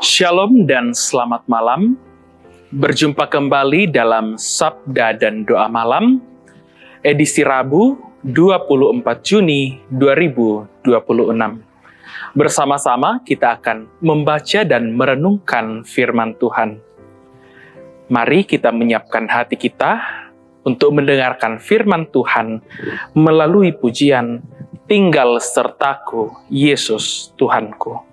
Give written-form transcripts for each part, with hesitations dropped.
Shalom dan selamat malam. Berjumpa kembali dalam Sabda dan Doa Malam, edisi Rabu 24 Juni 2026. Bersama-sama kita akan membaca dan merenungkan firman Tuhan. Mari kita menyiapkan hati kita untuk mendengarkan firman Tuhan melalui pujian "Tinggal sertaku, Yesus Tuhanku".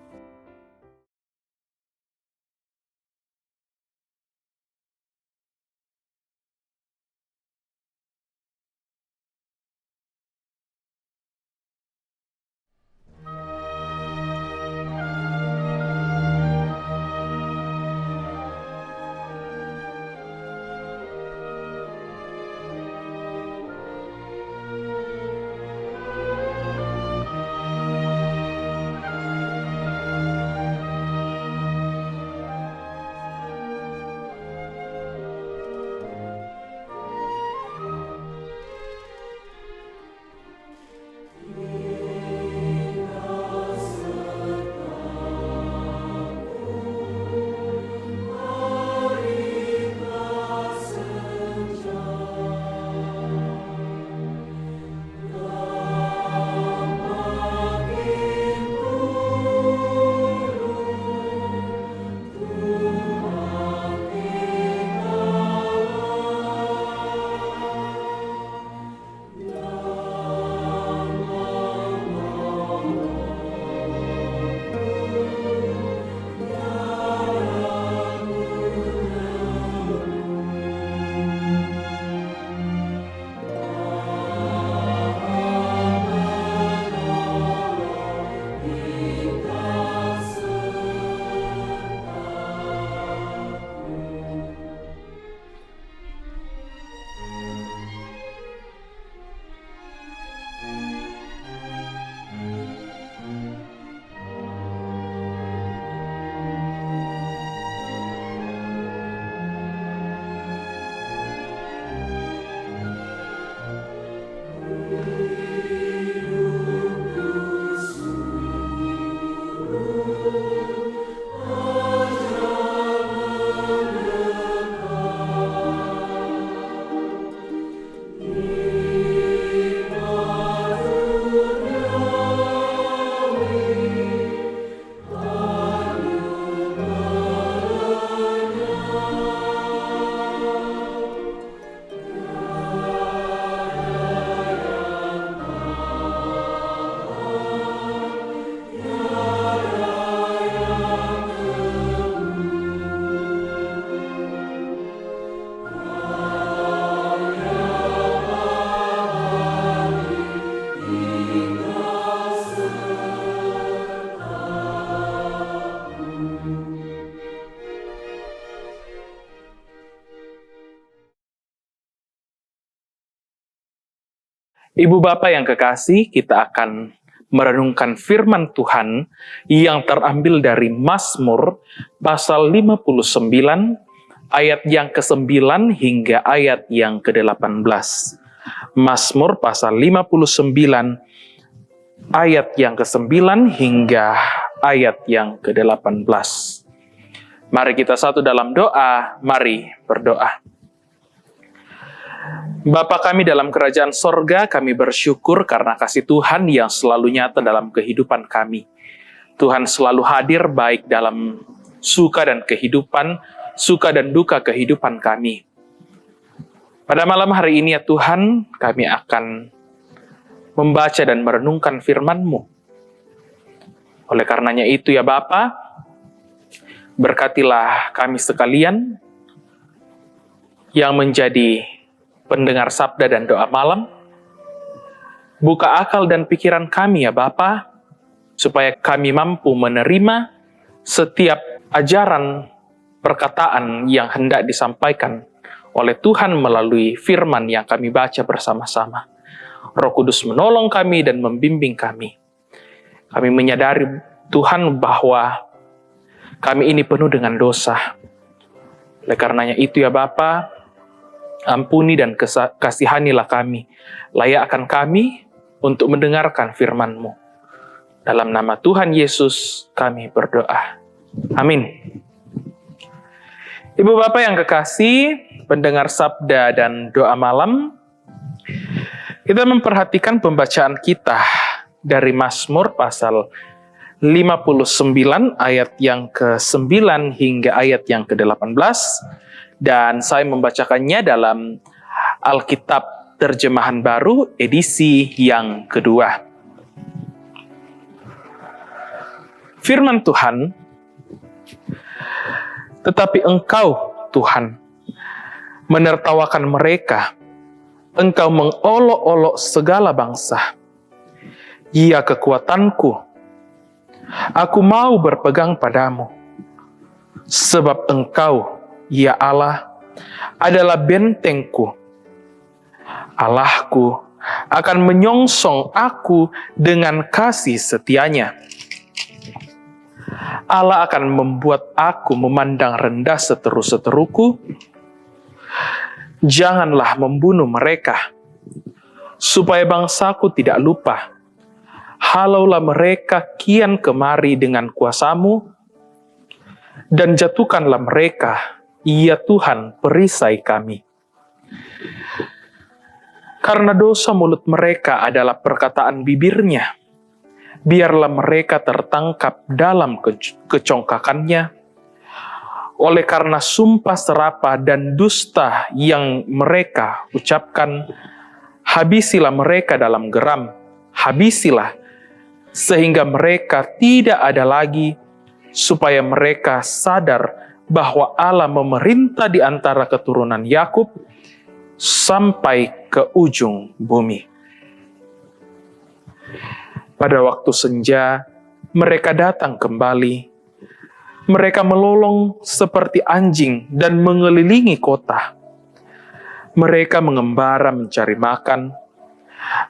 Ibu Bapa yang kekasih, kita akan merenungkan firman Tuhan yang terambil dari Mazmur pasal 59 ayat yang ke-9 hingga ayat yang ke-18. Mazmur pasal 59 ayat yang ke-9 hingga ayat yang ke-18. Mari kita satu dalam doa, mari berdoa. Bapa kami dalam kerajaan sorga, kami bersyukur karena kasih Tuhan yang selalu nyata dalam kehidupan kami. Tuhan selalu hadir baik dalam suka dan kehidupan, suka dan duka kehidupan kami. Pada malam hari ini ya Tuhan, kami akan membaca dan merenungkan firman-Mu. Oleh karenanya itu ya Bapa, berkatilah kami sekalian yang menjadi pendengar sabda dan doa malam. Buka akal dan pikiran kami ya Bapa, supaya kami mampu menerima setiap ajaran perkataan yang hendak disampaikan oleh Tuhan melalui firman yang kami baca bersama-sama. Roh Kudus menolong kami dan membimbing kami. Kami menyadari Tuhan bahwa kami ini penuh dengan dosa. Oleh karenanya itu ya Bapa, ampuni dan kasihanilah kami. Layakkan kami untuk mendengarkan firman-Mu. Dalam nama Tuhan Yesus kami berdoa. Amin. Ibu Bapak yang kekasih, pendengar sabda dan doa malam, kita memperhatikan pembacaan kita dari Mazmur pasal 59 ayat yang ke-9 hingga ayat yang ke-18, dan saya membacakannya dalam Alkitab Terjemahan Baru edisi yang kedua. Firman Tuhan, tetapi Engkau, Tuhan, menertawakan mereka. Engkau mengolok-olok segala bangsa. Ya kekuatanku, aku mau berpegang padamu. Sebab Engkau, ya Allah, adalah bentengku. Allahku akan menyongsong aku dengan kasih setianya. Allah akan membuat aku memandang rendah seteru-seteruku. Janganlah membunuh mereka, supaya bangsaku tidak lupa. Halaulah mereka kian kemari dengan kuasa-Mu, dan jatuhkanlah mereka, ya Tuhan, perisai kami. Karena dosa mulut mereka adalah perkataan bibirnya, biarlah mereka tertangkap dalam kecongkakannya. Oleh karena sumpah serapah dan dusta yang mereka ucapkan, habisilah mereka dalam geram, habisilah, sehingga mereka tidak ada lagi, supaya mereka sadar bahwa Allah memerintah di antara keturunan Yakub sampai ke ujung bumi. Pada waktu senja, mereka datang kembali. Mereka melolong seperti anjing dan mengelilingi kota. Mereka mengembara mencari makan.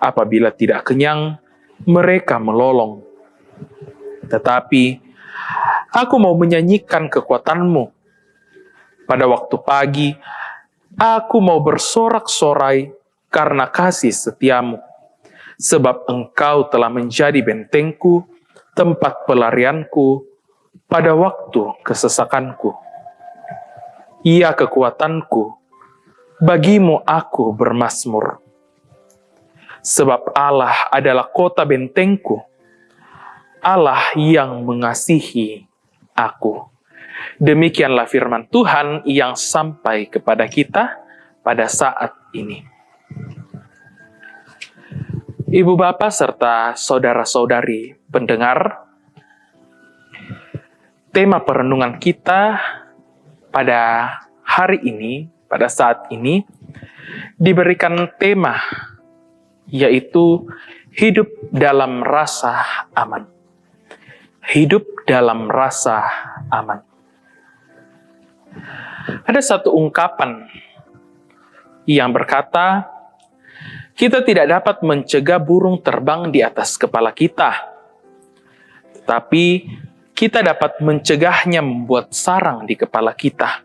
Apabila tidak kenyang, mereka melolong. Tetapi, aku mau menyanyikan kekuatan-Mu. Pada waktu pagi, aku mau bersorak-sorai karena kasih setia-Mu. Sebab Engkau telah menjadi bentengku, tempat pelarianku, pada waktu kesesakanku. Ya kekuatanku, bagimu aku bermazmur. Sebab Allah adalah kota bentengku, Allah yang mengasihi aku. Demikianlah firman Tuhan yang sampai kepada kita pada saat ini. Ibu Bapak serta saudara-saudari pendengar, tema perenungan kita pada hari ini, pada saat ini, diberikan tema, yaitu hidup dalam rasa aman. Hidup dalam rasa aman. Ada satu ungkapan yang berkata, kita tidak dapat mencegah burung terbang di atas kepala kita, tetapi kita dapat mencegahnya membuat sarang di kepala kita.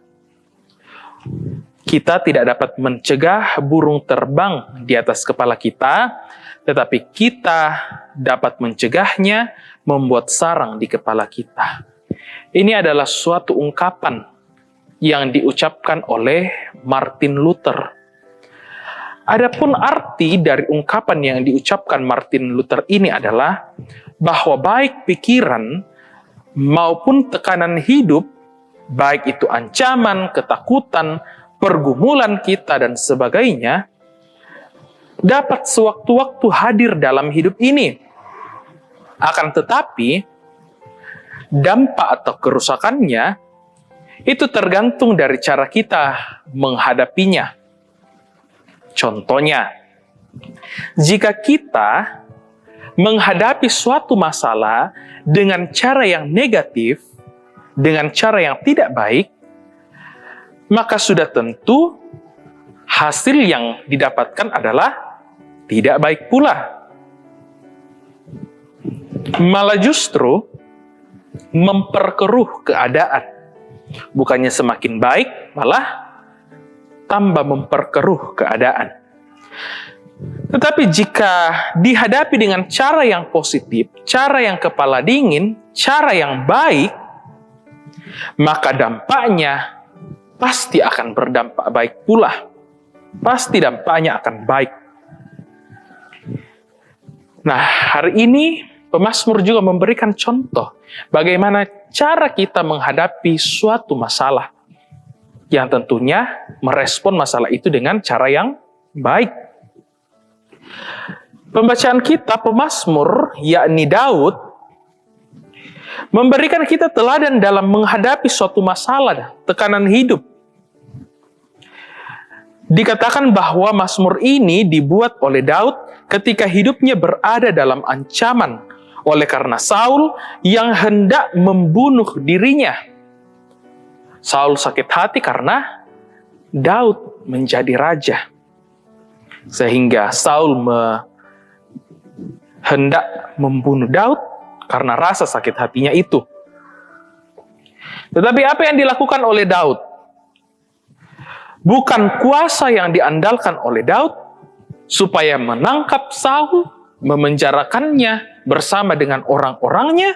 Kita tidak dapat mencegah burung terbang di atas kepala kita, tetapi kita dapat mencegahnya membuat sarang di kepala kita. Ini adalah suatu ungkapan yang diucapkan oleh Martin Luther. Adapun arti dari ungkapan yang diucapkan Martin Luther ini adalah bahwa baik pikiran maupun tekanan hidup, baik itu ancaman, ketakutan, pergumulan kita, dan sebagainya, dapat sewaktu-waktu hadir dalam hidup ini. Akan tetapi, dampak atau kerusakannya itu tergantung dari cara kita menghadapinya. Contohnya, jika kita menghadapi suatu masalah dengan cara yang negatif, dengan cara yang tidak baik, maka sudah tentu hasil yang didapatkan adalah tidak baik pula. Malah justru memperkeruh keadaan. Bukannya semakin baik, malah tambah memperkeruh keadaan. Tetapi jika dihadapi dengan cara yang positif, cara yang kepala dingin, cara yang baik, maka dampaknya pasti akan berdampak baik pula. Pasti dampaknya akan baik. Nah, hari ini pemazmur juga memberikan contoh bagaimana cara kita menghadapi suatu masalah, yang tentunya merespon masalah itu dengan cara yang baik. Pembacaan kita pemazmur, yakni Daud, memberikan kita teladan dalam menghadapi suatu masalah, tekanan hidup. Dikatakan bahwa mazmur ini dibuat oleh Daud ketika hidupnya berada dalam ancaman oleh karena Saul yang hendak membunuh dirinya. Saul sakit hati karena Daud menjadi raja. Sehingga Saul hendak membunuh Daud karena rasa sakit hatinya itu. Tetapi apa yang dilakukan oleh Daud? Bukan kuasa yang diandalkan oleh Daud supaya menangkap Saul, memenjarakannya bersama dengan orang-orangnya.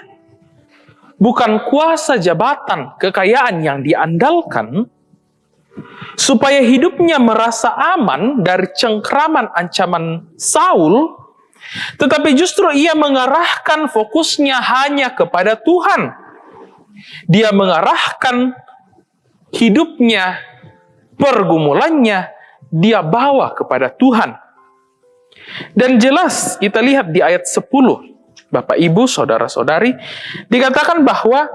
Bukan kuasa jabatan, kekayaan yang diandalkan supaya hidupnya merasa aman dari cengkraman ancaman Saul, tetapi justru ia mengarahkan fokusnya hanya kepada Tuhan. Dia mengarahkan hidupnya, pergumulannya, dia bawa kepada Tuhan. Dan jelas kita lihat di ayat 10, Bapak, Ibu, Saudara-saudari, dikatakan bahwa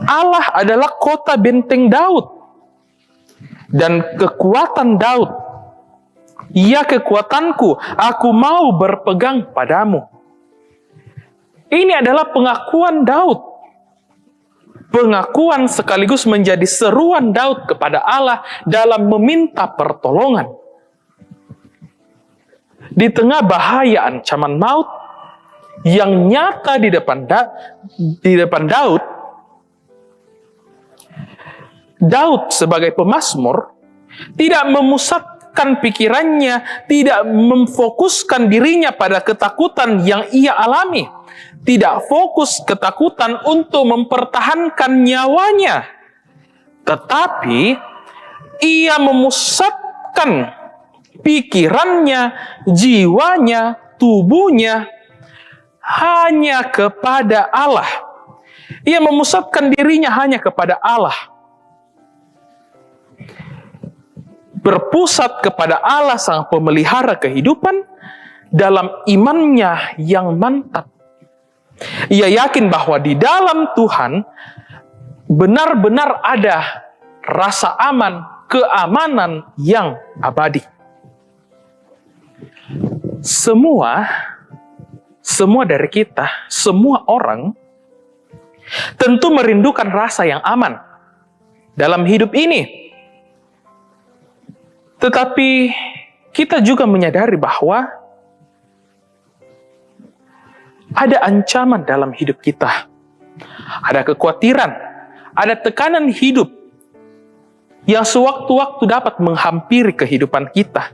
Allah adalah kota benteng Daud dan kekuatan Daud. Ya kekuatanku, aku mau berpegang padamu. Ini adalah pengakuan Daud. Pengakuan sekaligus menjadi seruan Daud kepada Allah dalam meminta pertolongan. Di tengah bahaya ancaman maut yang nyata di depan Daud, Daud sebagai pemazmur tidak memusatkan pikirannya, tidak memfokuskan dirinya pada ketakutan yang ia alami. Tidak fokus ketakutan untuk mempertahankan nyawanya. Tetapi ia memusatkan pikirannya, jiwanya, tubuhnya hanya kepada Allah. Ia memusatkan dirinya hanya kepada Allah. Berpusat kepada Allah sang pemelihara kehidupan dalam imannya yang mantap. Ia yakin bahwa di dalam Tuhan benar-benar ada rasa aman, keamanan yang abadi. Semua dari kita, semua orang tentu merindukan rasa yang aman dalam hidup ini. Tetapi kita juga menyadari bahwa ada ancaman dalam hidup kita. Ada kekhawatiran, ada tekanan hidup yang sewaktu-waktu dapat menghampiri kehidupan kita.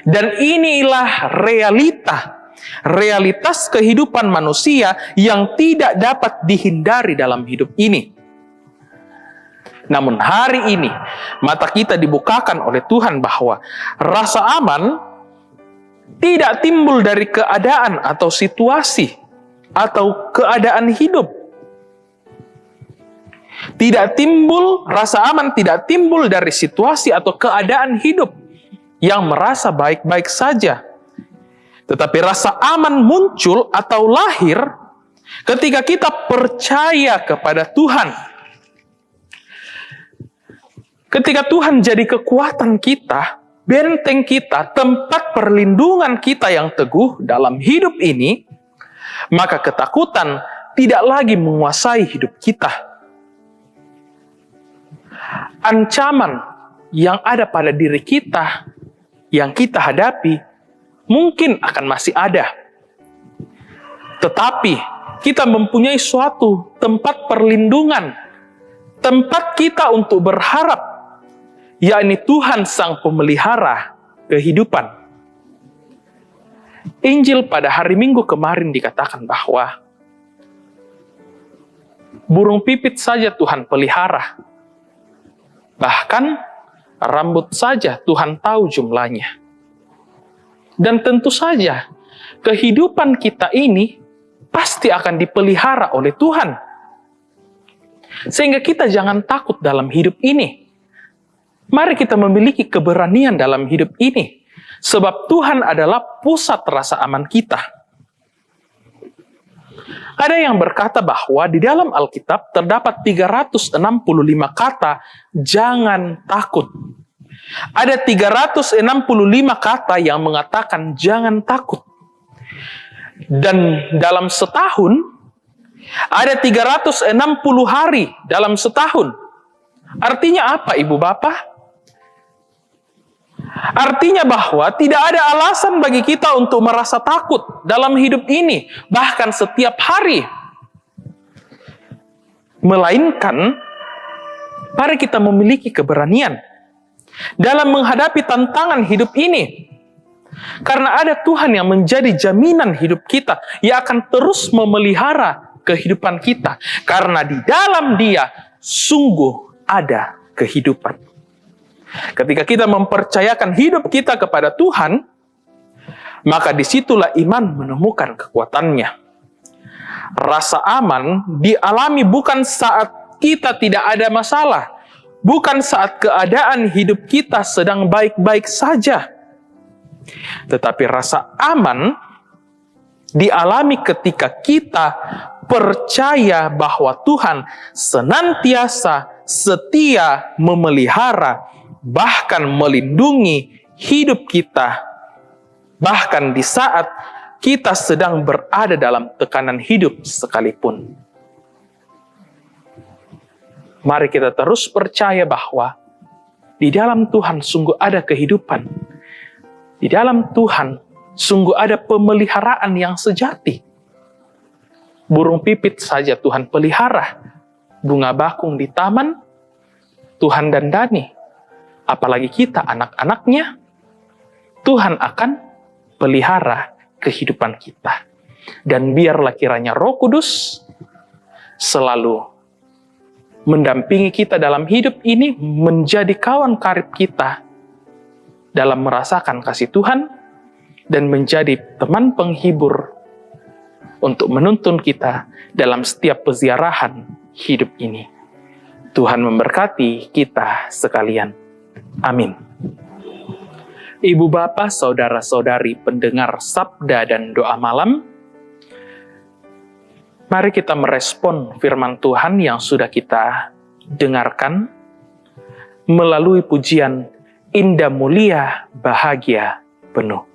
Dan inilah realitas kehidupan manusia yang tidak dapat dihindari dalam hidup ini. Namun hari ini, mata kita dibukakan oleh Tuhan bahwa rasa aman tidak timbul dari keadaan atau situasi atau keadaan hidup. Rasa aman tidak timbul dari situasi atau keadaan hidup yang merasa baik-baik saja. Tetapi rasa aman muncul atau lahir ketika kita percaya kepada Tuhan. Ketika Tuhan jadi kekuatan kita, benteng kita, tempat perlindungan kita yang teguh dalam hidup ini, maka ketakutan tidak lagi menguasai hidup kita. Ancaman yang ada pada diri kita, yang kita hadapi, mungkin akan masih ada. Tetapi kita mempunyai suatu tempat perlindungan, tempat kita untuk berharap, yakni Tuhan sang pemelihara kehidupan. Injil pada hari Minggu kemarin dikatakan bahwa burung pipit saja Tuhan pelihara. Bahkan rambut saja Tuhan tahu jumlahnya. Dan tentu saja kehidupan kita ini pasti akan dipelihara oleh Tuhan. Sehingga kita jangan takut dalam hidup ini. Mari kita memiliki keberanian dalam hidup ini. Sebab Tuhan adalah pusat rasa aman kita. Ada yang berkata bahwa di dalam Alkitab terdapat 365 kata jangan takut. Ada 365 kata yang mengatakan jangan takut. Dan dalam setahun, ada 360 hari dalam setahun. Artinya apa, Ibu Bapak? Artinya bahwa tidak ada alasan bagi kita untuk merasa takut dalam hidup ini, bahkan setiap hari. Melainkan, mari kita memiliki keberanian dalam menghadapi tantangan hidup ini. Karena ada Tuhan yang menjadi jaminan hidup kita, yang akan terus memelihara kehidupan kita. Karena di dalam Dia sungguh ada kehidupan. Ketika kita mempercayakan hidup kita kepada Tuhan, maka disitulah iman menemukan kekuatannya. Rasa aman dialami bukan saat kita tidak ada masalah, bukan saat keadaan hidup kita sedang baik-baik saja. Tetapi rasa aman dialami ketika kita percaya bahwa Tuhan senantiasa setia memelihara, bahkan melindungi hidup kita, bahkan di saat kita sedang berada dalam tekanan hidup sekalipun. Mari kita terus percaya bahwa di dalam Tuhan sungguh ada kehidupan. Di dalam Tuhan sungguh ada pemeliharaan yang sejati. Burung pipit saja Tuhan pelihara. Bunga bakung di taman Tuhan dandani. Apalagi kita anak-anaknya, Tuhan akan pelihara kehidupan kita. Dan biarlah kiranya Roh Kudus selalu mendampingi kita dalam hidup ini, menjadi kawan karib kita dalam merasakan kasih Tuhan, dan menjadi teman penghibur untuk menuntun kita dalam setiap peziarahan hidup ini. Tuhan memberkati kita sekalian. Amin. Ibu Bapak, saudara-saudari pendengar sabda dan doa malam, mari kita merespon firman Tuhan yang sudah kita dengarkan melalui pujian Indah Mulia Bahagia Penuh.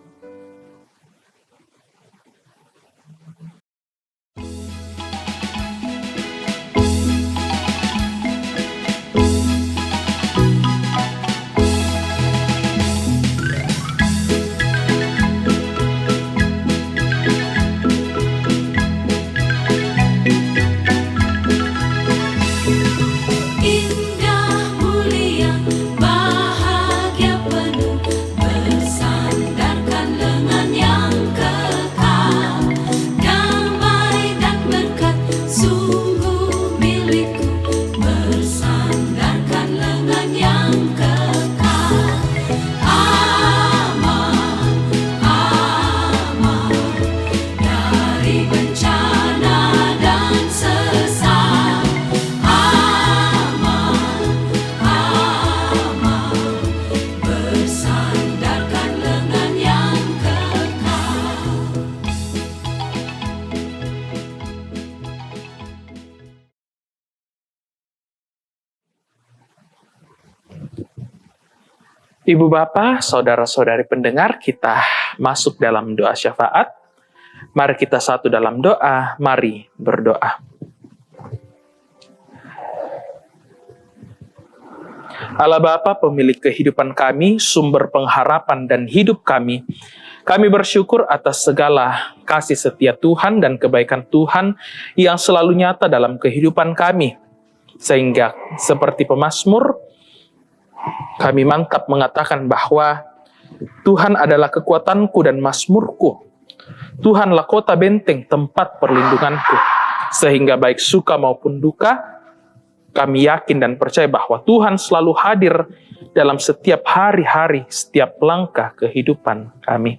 Ibu Bapak, saudara-saudari pendengar, kita masuk dalam doa syafaat. Mari kita satu dalam doa, mari berdoa. Allah Bapa, pemilik kehidupan kami, sumber pengharapan dan hidup kami bersyukur atas segala kasih setia Tuhan dan kebaikan Tuhan yang selalu nyata dalam kehidupan kami. Sehingga seperti pemazmur, kami mantap mengatakan bahwa Tuhan adalah kekuatanku dan mazmurku. Tuhanlah kota benteng tempat perlindunganku. Sehingga baik suka maupun duka, kami yakin dan percaya bahwa Tuhan selalu hadir dalam setiap hari-hari, setiap langkah kehidupan kami.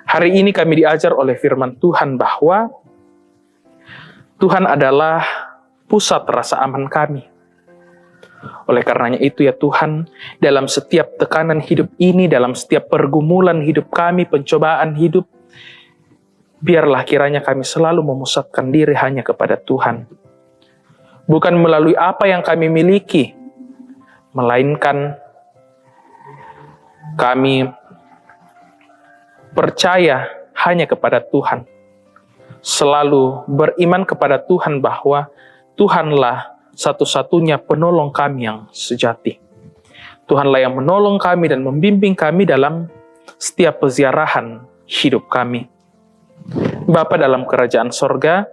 Hari ini kami diajar oleh firman Tuhan bahwa Tuhan adalah pusat rasa aman kami. Oleh karenanya itu ya Tuhan, dalam setiap tekanan hidup ini, dalam setiap pergumulan hidup kami, pencobaan hidup, biarlah kiranya kami selalu memusatkan diri hanya kepada Tuhan. Bukan melalui apa yang kami miliki, melainkan kami percaya hanya kepada Tuhan. Selalu beriman kepada Tuhan bahwa Tuhanlah satu-satunya penolong kami yang sejati. Tuhanlah yang menolong kami dan membimbing kami dalam setiap peziarahan hidup kami. Bapa dalam kerajaan sorga,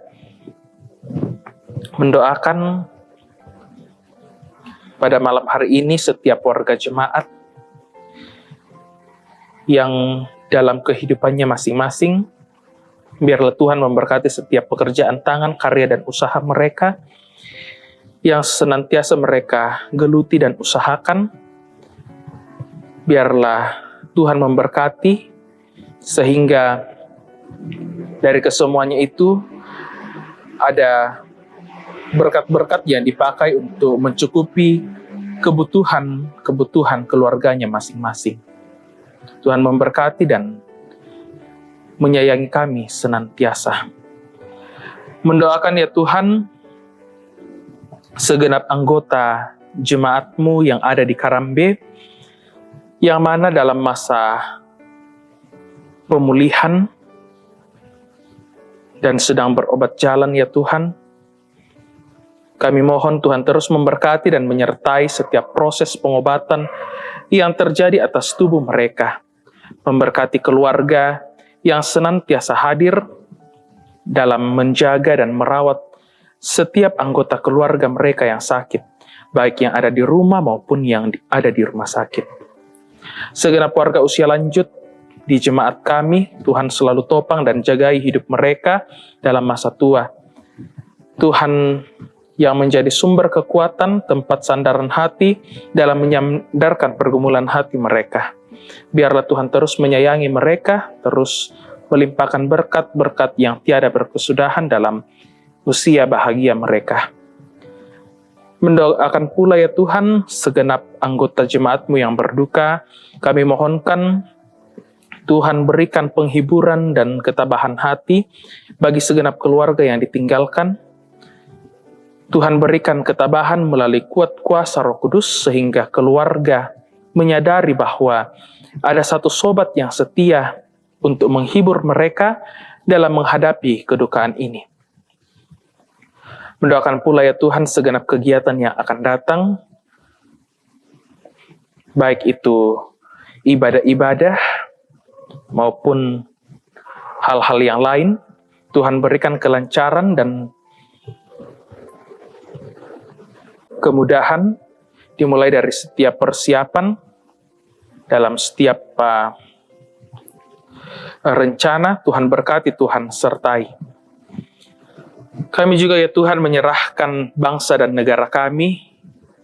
mendoakan pada malam hari ini setiap warga jemaat yang dalam kehidupannya masing-masing, biarlah Tuhan memberkati setiap pekerjaan tangan, karya dan usaha mereka, yang senantiasa mereka geluti dan usahakan. Biarlah Tuhan memberkati, sehingga dari kesemuanya itu ada berkat-berkat yang dipakai untuk mencukupi kebutuhan keluarganya masing-masing. Tuhan memberkati dan menyayangi kami senantiasa. Mendoakan ya Tuhan, segenap anggota jemaat-Mu yang ada di Karambe, yang mana dalam masa pemulihan dan sedang berobat jalan ya Tuhan. Kami mohon Tuhan terus memberkati dan menyertai setiap proses pengobatan yang terjadi atas tubuh mereka. Memberkati keluarga yang senantiasa hadir dalam menjaga dan merawat setiap anggota keluarga mereka yang sakit, baik yang ada di rumah maupun yang ada di rumah sakit. Segenap warga usia lanjut di jemaat kami, Tuhan selalu topang dan jagai hidup mereka dalam masa tua. Tuhan yang menjadi sumber kekuatan, tempat sandaran hati dalam menyandarkan pergumulan hati mereka. Biarlah Tuhan terus menyayangi mereka, terus melimpahkan berkat-berkat yang tiada berkesudahan dalam usia bahagia mereka. Mendoakan pula ya Tuhan segenap anggota jemaat-Mu yang berduka. Kami mohonkan Tuhan berikan penghiburan dan ketabahan hati bagi segenap keluarga yang ditinggalkan. Tuhan berikan ketabahan melalui kuat kuasa Roh Kudus sehingga keluarga menyadari bahwa ada satu sobat yang setia untuk menghibur mereka dalam menghadapi kedukaan ini. Mendoakan pula ya Tuhan segenap kegiatan yang akan datang, baik itu ibadah-ibadah maupun hal-hal yang lain. Tuhan berikan kelancaran dan kemudahan dimulai dari setiap persiapan, dalam setiap rencana. Tuhan berkati, Tuhan sertai. Kami juga ya Tuhan menyerahkan bangsa dan negara kami,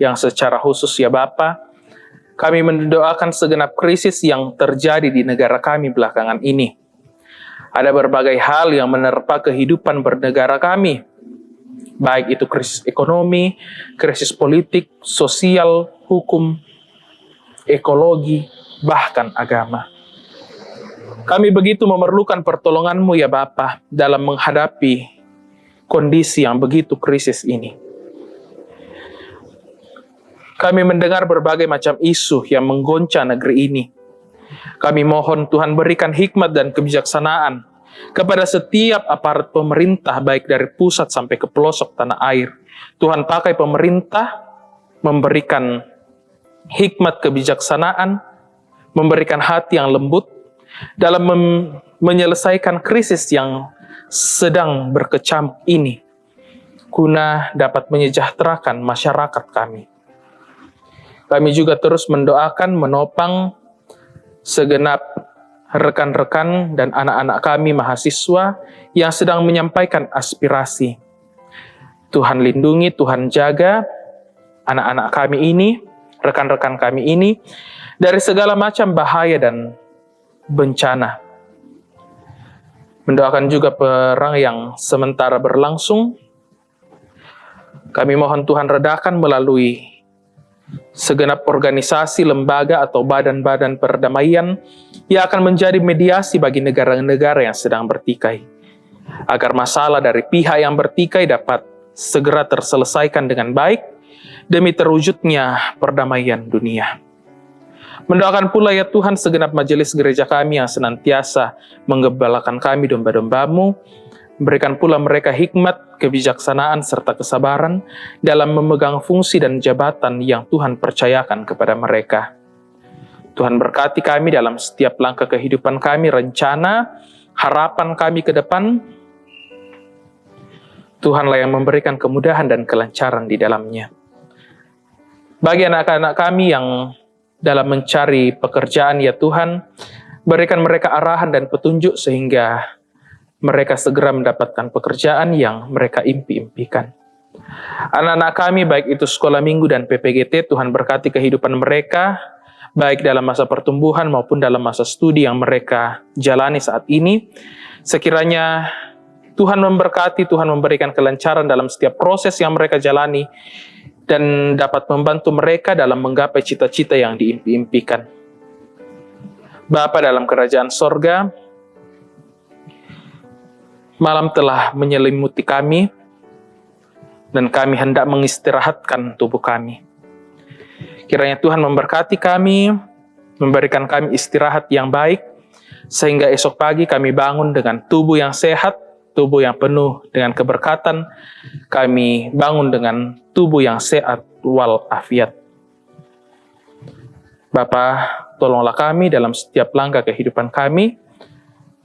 yang secara khusus ya Bapa, kami mendoakan segenap krisis yang terjadi di negara kami belakangan ini. Ada berbagai hal yang menerpa kehidupan bernegara kami, baik itu krisis ekonomi, krisis politik, sosial, hukum, ekologi, bahkan agama. Kami begitu memerlukan pertolongan-Mu ya Bapa dalam menghadapi kondisi yang begitu krisis ini. Kami mendengar berbagai macam isu yang menggoncang negeri ini. Kami mohon Tuhan berikan hikmat dan kebijaksanaan kepada setiap aparat pemerintah, baik dari pusat sampai ke pelosok tanah air. Tuhan pakai pemerintah memberikan hikmat kebijaksanaan, memberikan hati yang lembut dalam menyelesaikan krisis yang sedang berkecamuk ini, guna dapat menyejahterakan masyarakat kami. Kami juga terus mendoakan, menopang segenap rekan-rekan dan anak-anak kami mahasiswa yang sedang menyampaikan aspirasi. Tuhan lindungi, Tuhan jaga anak-anak kami ini, rekan-rekan kami ini, dari segala macam bahaya dan bencana. Mendoakan juga perang yang sementara berlangsung. Kami mohon Tuhan redakan melalui segenap organisasi, lembaga, atau badan-badan perdamaian yang akan menjadi mediasi bagi negara-negara yang sedang bertikai, agar masalah dari pihak yang bertikai dapat segera terselesaikan dengan baik demi terwujudnya perdamaian dunia. Mendoakan pula ya Tuhan segenap majelis gereja kami yang senantiasa menggembalakan kami domba-domba-Mu. Berikan pula mereka hikmat, kebijaksanaan, serta kesabaran dalam memegang fungsi dan jabatan yang Tuhan percayakan kepada mereka. Tuhan berkati kami dalam setiap langkah kehidupan kami, rencana, harapan kami ke depan. Tuhanlah yang memberikan kemudahan dan kelancaran di dalamnya. Bagi anak-anak kami yang dalam mencari pekerjaan ya Tuhan, berikan mereka arahan dan petunjuk sehingga mereka segera mendapatkan pekerjaan yang mereka impi-impikan. Anak-anak kami, baik itu sekolah minggu dan PPGT, Tuhan berkati kehidupan mereka, baik dalam masa pertumbuhan maupun dalam masa studi yang mereka jalani saat ini. Sekiranya Tuhan memberkati, Tuhan memberikan kelancaran dalam setiap proses yang mereka jalani, dan dapat membantu mereka dalam menggapai cita-cita yang diimpi-impikan. Bapa dalam kerajaan sorga, malam telah menyelimuti kami, dan kami hendak mengistirahatkan tubuh kami. Kiranya Tuhan memberkati kami, memberikan kami istirahat yang baik, sehingga esok pagi kami bangun dengan tubuh yang sehat, tubuh yang penuh dengan keberkatan, kami bangun dengan tubuh yang sehat walafiat. Bapa, tolonglah kami dalam setiap langkah kehidupan kami,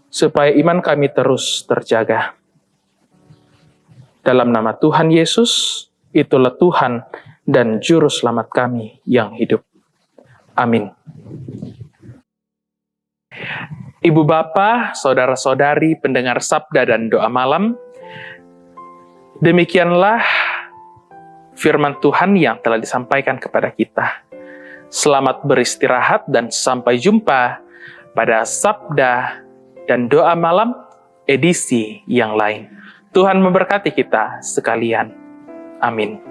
supaya iman kami terus terjaga. Dalam nama Tuhan Yesus, itulah Tuhan dan Juru Selamat kami yang hidup. Amin. Ibu bapa, saudara-saudari, pendengar sabda dan doa malam, demikianlah firman Tuhan yang telah disampaikan kepada kita. Selamat beristirahat dan sampai jumpa pada sabda dan doa malam edisi yang lain. Tuhan memberkati kita sekalian. Amin.